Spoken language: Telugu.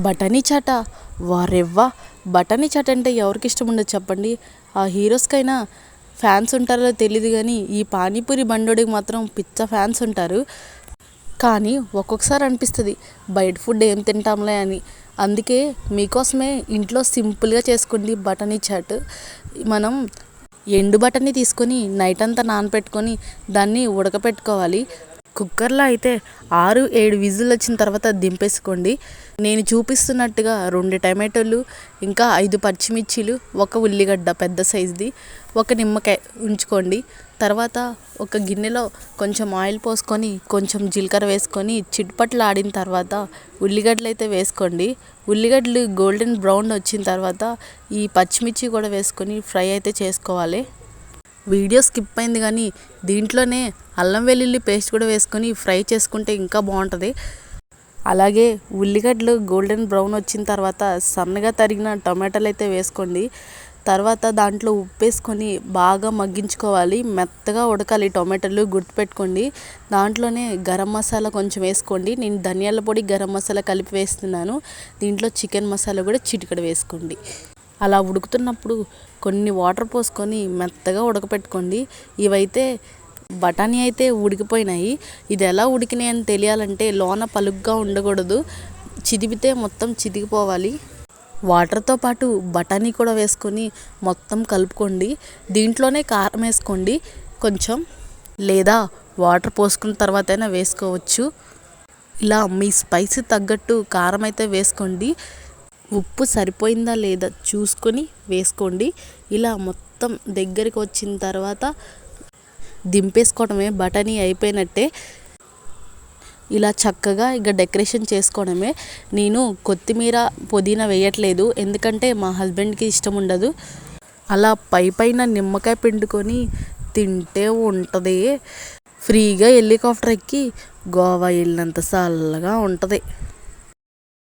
బఠానీ చాట వారెవ్వా! బఠానీ చాట అంటే ఎవరికి ఇష్టం ఉండదు చెప్పండి. ఆ హీరోస్కైనా ఫ్యాన్స్ ఉంటారో తెలీదు కానీ ఈ పానీపూరి బండోడికి మాత్రం పిచ్చ ఫ్యాన్స్ ఉంటారు. కానీ ఒక్కొక్కసారి అనిపిస్తుంది బయట ఫుడ్ ఏం తింటాంలే అని. అందుకే మీకోసమే ఇంట్లో సింపుల్గా చేసుకోండి బఠానీ చాట్. మనం ఎండు బఠానీ తీసుకొని నైట్ అంతా నానపెట్టుకొని దాన్ని ఉడకపెట్టుకోవాలి. కుక్కర్లో అయితే 6-7 విజిల్ వచ్చిన తర్వాత దింపేసుకోండి. నేను చూపిస్తున్నట్టుగా 2 టమాటోలు, ఇంకా 5 పచ్చిమిర్చీలు, 1 ఉల్లిగడ్డ పెద్ద సైజుది, 1 నిమ్మకాయ ఉంచుకోండి. తర్వాత ఒక గిన్నెలో కొంచెం ఆయిల్ పోసుకొని కొంచెం జీలకర్ర వేసుకొని చిట్పట్లు ఆడిన తర్వాత ఉల్లిగడ్డలు అయితే వేసుకోండి. ఉల్లిగడ్డలు గోల్డెన్ బ్రౌన్ వచ్చిన తర్వాత ఈ పచ్చిమిర్చి కూడా వేసుకొని ఫ్రై అయితే చేసుకోవాలి. వీడియో స్కిప్ అయింది కానీ దీంట్లోనే అల్లం వెల్లుల్లి పేస్ట్ కూడా వేసుకొని ఫ్రై చేసుకుంటే ఇంకా బాగుంటుంది. అలాగే ఉల్లిగడ్డలు గోల్డెన్ బ్రౌన్ వచ్చిన తర్వాత సన్నగా తరిగిన టమాటాలు అయితే వేసుకోండి. తర్వాత దాంట్లో ఉప్పు వేసుకొని బాగా మగ్గించుకోవాలి. మెత్తగా ఉడకాలి టమాటాలు, గుర్తుపెట్టుకోండి. దాంట్లోనే గరం మసాలా కొంచెం వేసుకోండి. నేను ధనియాల పొడి, గరం మసాలా కలిపి వేస్తున్నాను. దీంట్లో చికెన్ మసాలా కూడా చిటికెడు వేసుకోండి. అలా ఉడుకుతున్నప్పుడు కొన్ని వాటర్ పోసుకొని మెత్తగా ఉడకపెట్టుకోండి. ఇవైతే బఠానీ అయితే ఉడికిపోయినాయి. ఇది ఎలా ఉడికినాయి అని తెలియాలంటే లోన పలుగ్గా ఉండకూడదు, చిదిపితే మొత్తం చితికిపోవాలి. వాటర్తో పాటు బఠానీ కూడా వేసుకొని మొత్తం కలుపుకోండి. దీంట్లోనే కారం వేసుకోండి కొంచెం, లేదా వాటర్ పోసుకున్న తర్వాత అయినా వేసుకోవచ్చు. ఇలా మీ స్పైసీ తగ్గట్టు కారం అయితే వేసుకోండి. ఉప్పు సరిపోయిందా లేదా చూసుకొని వేసుకోండి. ఇలా మొత్తం దగ్గరికి వచ్చిన తర్వాత దింపేసుకోవడమే, బఠానీ అయిపోయినట్టే. ఇలా చక్కగా ఇక డెకరేషన్ చేసుకోవడమే. నేను కొత్తిమీర, పుదీనా వేయట్లేదు ఎందుకంటే మా హస్బెండ్కి ఇష్టం ఉండదు. అలా పైన నిమ్మకాయ పిండుకొని తింటే ఉంటుంది. ఫ్రీగా హెలికాప్టర్ ఎక్కి గోవా వెళ్ళినంత చల్లగా ఉంటుంది.